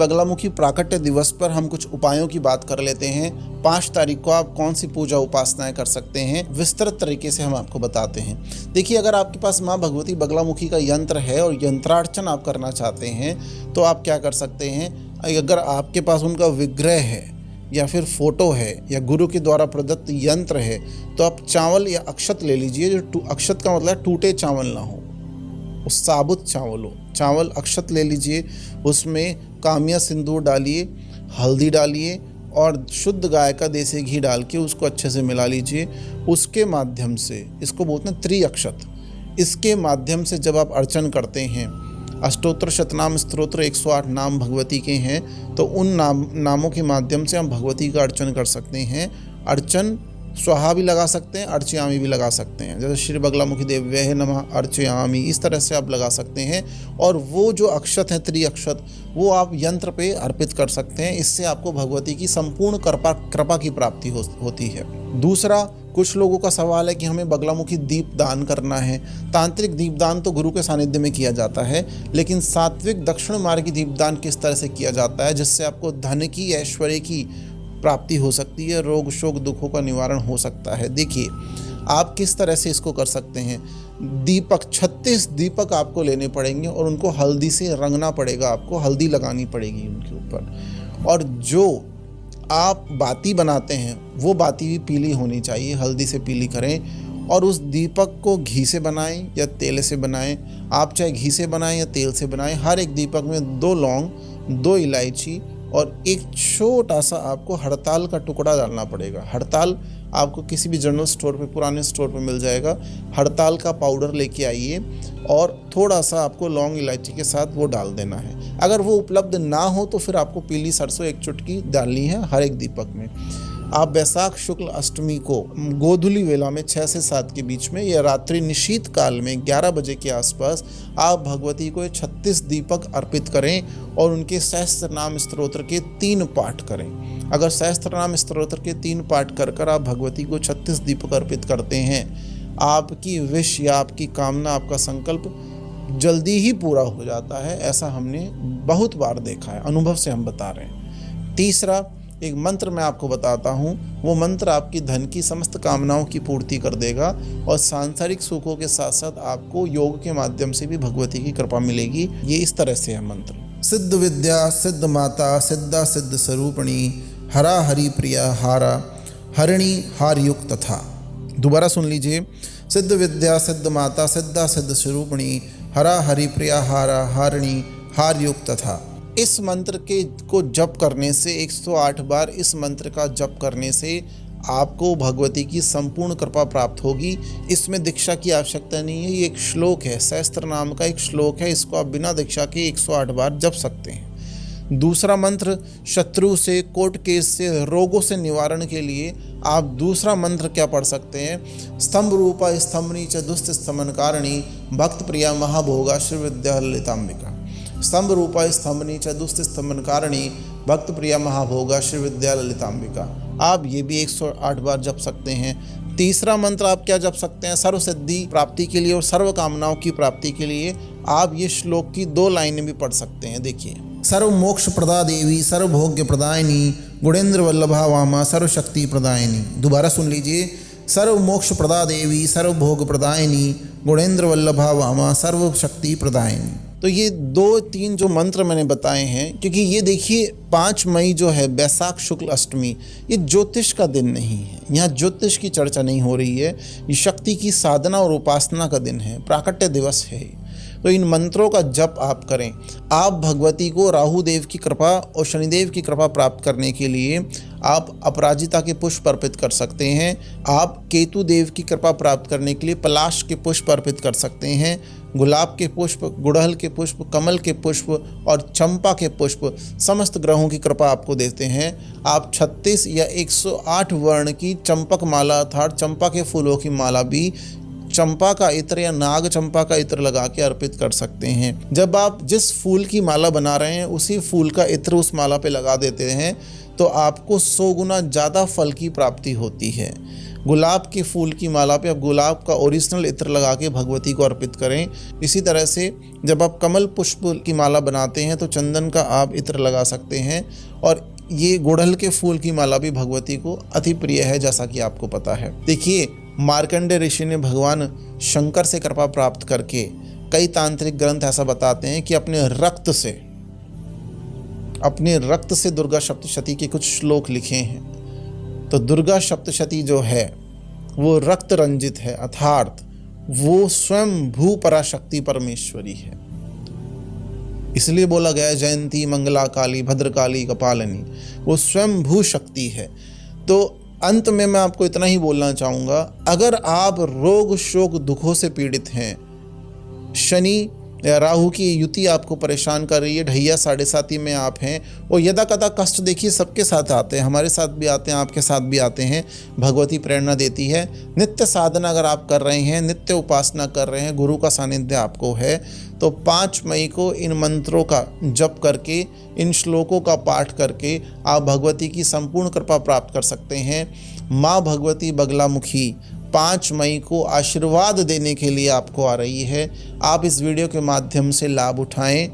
बगलामुखी प्राकट्य दिवस पर हम कुछ उपायों की बात कर लेते हैं। 5 तारीख को आप कौन सी पूजा उपासनाएं कर सकते हैं, विस्तृत तरीके से हम आपको बताते हैं। देखिए, अगर आपके पास माँ भगवती बगलामुखी का यंत्र है और यंत्रार्चन आप करना चाहते हैं तो आप क्या कर सकते हैं। अगर आपके पास उनका विग्रह है या फिर फोटो है या गुरु के द्वारा प्रदत्त यंत्र है तो आप चावल या अक्षत ले लीजिए। जो अक्षत का मतलब टूटे चावल ना हो, उस साबुत चावल हो। चावल अक्षत ले लीजिए, उसमें कामिया सिंदूर डालिए, हल्दी डालिए और शुद्ध गाय का देसी घी डाल के उसको अच्छे से मिला लीजिए। उसके माध्यम से, इसको बोलते हैं त्रिअक्षत, इसके माध्यम से जब आप अर्चन करते हैं, अष्टोत्तर शतनाम स्तोत्र 108 नाम भगवती के हैं, तो उन नामों के माध्यम से हम भगवती का अर्चन कर सकते हैं। अर्चन स्वाहा भी लगा सकते हैं, अर्चयामी भी लगा सकते हैं। जैसे श्री बगलामुखी देव्यै नमः अर्चयामी, इस तरह से आप लगा सकते हैं। और वो जो अक्षत है त्रिअक्षत, वो आप यंत्र पे अर्पित कर सकते हैं। इससे आपको भगवती की संपूर्ण कृपा की प्राप्ति होती है। दूसरा, कुछ लोगों का सवाल है कि हमें बगलामुखी दीप दान करना है। तांत्रिक दीपदान तो गुरु के सानिध्य में किया जाता है, लेकिन सात्विक दक्षिण मार्गी दीपदान किस तरह से किया जाता है जिससे आपको धन की, ऐश्वर्य की प्राप्ति हो सकती है, रोग शोक दुखों का निवारण हो सकता है। देखिए, आप किस तरह से इसको कर सकते हैं। दीपक 36 दीपक आपको लेने पड़ेंगे और उनको हल्दी से रंगना पड़ेगा, आपको हल्दी लगानी पड़ेगी उनके ऊपर। और जो आप बाती बनाते हैं वो बाती भी पीली होनी चाहिए, हल्दी से पीली करें। और उस दीपक को घी से बनाएं या तेल से बनाएं। आप चाहे घी से बनाएं या तेल से बनाएं। हर एक दीपक में 2 लौंग, 2 इलायची और एक छोटा सा आपको हड़ताल का टुकड़ा डालना पड़ेगा। हड़ताल आपको किसी भी जनरल स्टोर पे, पुराने स्टोर पे मिल जाएगा। हड़ताल का पाउडर लेके आइए और थोड़ा सा आपको लौंग इलायची के साथ वो डाल देना है। अगर वो उपलब्ध ना हो तो फिर आपको पीली सरसों 1 चुटकी डालनी है हर एक दीपक में। आप बैसाख शुक्ल अष्टमी को गोधूली वेला में 6 से 7 के बीच में या रात्रि निशीत काल में 11 बजे के आसपास आप भगवती को 36 दीपक अर्पित करें और उनके सहस्त्र नाम स्तोत्र के 3 पाठ करें। अगर सहस्त्र नाम स्तोत्र के 3 पाठ कर आप भगवती को 36 दीपक अर्पित करते हैं, आपकी विश या आपकी कामना, आपका संकल्प जल्दी ही पूरा हो जाता है। ऐसा हमने बहुत बार देखा है, अनुभव से हम बता रहे हैं। तीसरा, एक मंत्र मैं आपको बताता हूँ। वो मंत्र आपकी धन की समस्त कामनाओं की पूर्ति कर देगा और सांसारिक सुखों के साथ साथ आपको योग के माध्यम से भी भगवती की कृपा मिलेगी। ये इस तरह से है मंत्र। सिद्ध विद्या सिद्ध माता सिद्धा सिद्ध स्वरूपिणी हरा हरि प्रिया हारा हरिणी हार युक्त तथा। दोबारा सुन लीजिए। सिद्ध विद्या सिद्ध माता सिद्धा सिद्ध स्वरूपिणी हरा हरि प्रिया हारा हरिणी हार युक्त तथा। इस मंत्र को जप करने से 108 बार इस मंत्र का जप करने से आपको भगवती की संपूर्ण कृपा प्राप्त होगी। इसमें दीक्षा की आवश्यकता नहीं है। ये एक श्लोक है, सहस्त्र नाम का एक श्लोक है। इसको आप बिना दीक्षा के 108 बार जप सकते हैं। दूसरा मंत्र, शत्रु से, कोर्ट केस से, रोगों से निवारण के लिए आप दूसरा मंत्र क्या पढ़ सकते हैं। स्तंभ रूपा स्तंभनी च दुष्ट स्तमनकारिणी भक्त प्रिया महाभोगा श्री विद्या ललितांबिका। स्तंभ रूपा स्तंभनी च दुष्ट स्तंभनकारिणी भक्त प्रिया महाभोगा श्री विद्या ललितांबिका। आप ये भी 108 बार जप सकते हैं। तीसरा मंत्र आप क्या जप सकते हैं। सर्व सिद्धि प्राप्ति के लिए और सर्व कामनाओं की प्राप्ति के लिए आप ये श्लोक की 2 लाइनें भी पढ़ सकते हैं। देखिए, सर्व मोक्ष प्रदा देवी सर्व भोग्य प्रदायिनी गुणेन्द्र वल्लभा वामा सर्व शक्ति प्रदायिनी। दोबारा सुन लीजिए। सर्व मोक्ष प्रदा देवी सर्व भोग प्रदायिनी गुणेन्द्र वल्लभा वामा सर्व शक्ति प्रदायिनी। तो ये 2-3 जो मंत्र मैंने बताए हैं, क्योंकि ये देखिए 5 मई जो है बैसाख शुक्ल अष्टमी, ये ज्योतिष का दिन नहीं है। यहाँ ज्योतिष की चर्चा नहीं हो रही है। ये शक्ति की साधना और उपासना का दिन है, प्राकट्य दिवस है। तो इन मंत्रों का जप आप करें। आप भगवती को राहु देव की कृपा और शनिदेव की कृपा प्राप्त करने के लिए आप अपराजिता के पुष्प अर्पित कर सकते हैं। आप केतु देव की कृपा प्राप्त करने के लिए पलाश के पुष्प अर्पित कर सकते हैं। गुलाब के पुष्प, गुड़हल के पुष्प, कमल के पुष्प और चंपा के पुष्प समस्त ग्रहों की कृपा आपको देते हैं। आप 36 या 108 वर्ण की चंपक माला अर्थात चंपा के फूलों की माला भी चंपा का इत्र या नाग चंपा का इत्र लगा के अर्पित कर सकते हैं। जब आप जिस फूल की माला बना रहे हैं उसी फूल का इत्र उस माला पे लगा देते हैं तो आपको 100 गुना ज़्यादा फल की प्राप्ति होती है। गुलाब के फूल की माला पे आप गुलाब का ओरिजिनल इत्र लगा के भगवती को अर्पित करें। इसी तरह से जब आप कमल पुष्प की माला बनाते हैं तो चंदन का आप इत्र लगा सकते हैं। और ये गुड़हल के फूल की माला भी भगवती को अति प्रिय है, जैसा कि आपको पता है। देखिए, मार्कंडेय ऋषि ने भगवान शंकर से कृपा प्राप्त करके, कई तांत्रिक ग्रंथ ऐसा बताते हैं कि अपने रक्त से दुर्गा सप्तशती के कुछ श्लोक लिखे हैं। तो दुर्गा सप्तशती जो है वो रक्त रंजित है, अर्थात वो स्वयं भू पराशक्ति परमेश्वरी है। इसलिए बोला गया जयंती मंगला काली भद्रकाली कपालिनी, वो स्वयं भू शक्ति है। तो अंत में मैं आपको इतना ही बोलना चाहूँगा, अगर आप रोग शोक दुखों से पीड़ित हैं, शनि या राहु की युति आपको परेशान कर रही है, ढैया 7.5 में आप हैं, और यदा कदा कष्ट देखिए सबके साथ आते हैं, हमारे साथ भी आते हैं, आपके साथ भी आते हैं। भगवती प्रेरणा देती है। नित्य साधना अगर आप कर रहे हैं, नित्य उपासना कर रहे हैं, गुरु का सानिध्य आपको है, तो 5 मई को इन मंत्रों का जप करके, इन श्लोकों का पाठ करके आप भगवती की संपूर्ण कृपा प्राप्त कर सकते हैं। माँ भगवती बगलामुखी 5 मई को आशीर्वाद देने के लिए आपको आ रही है। आप इस वीडियो के माध्यम से लाभ उठाएं।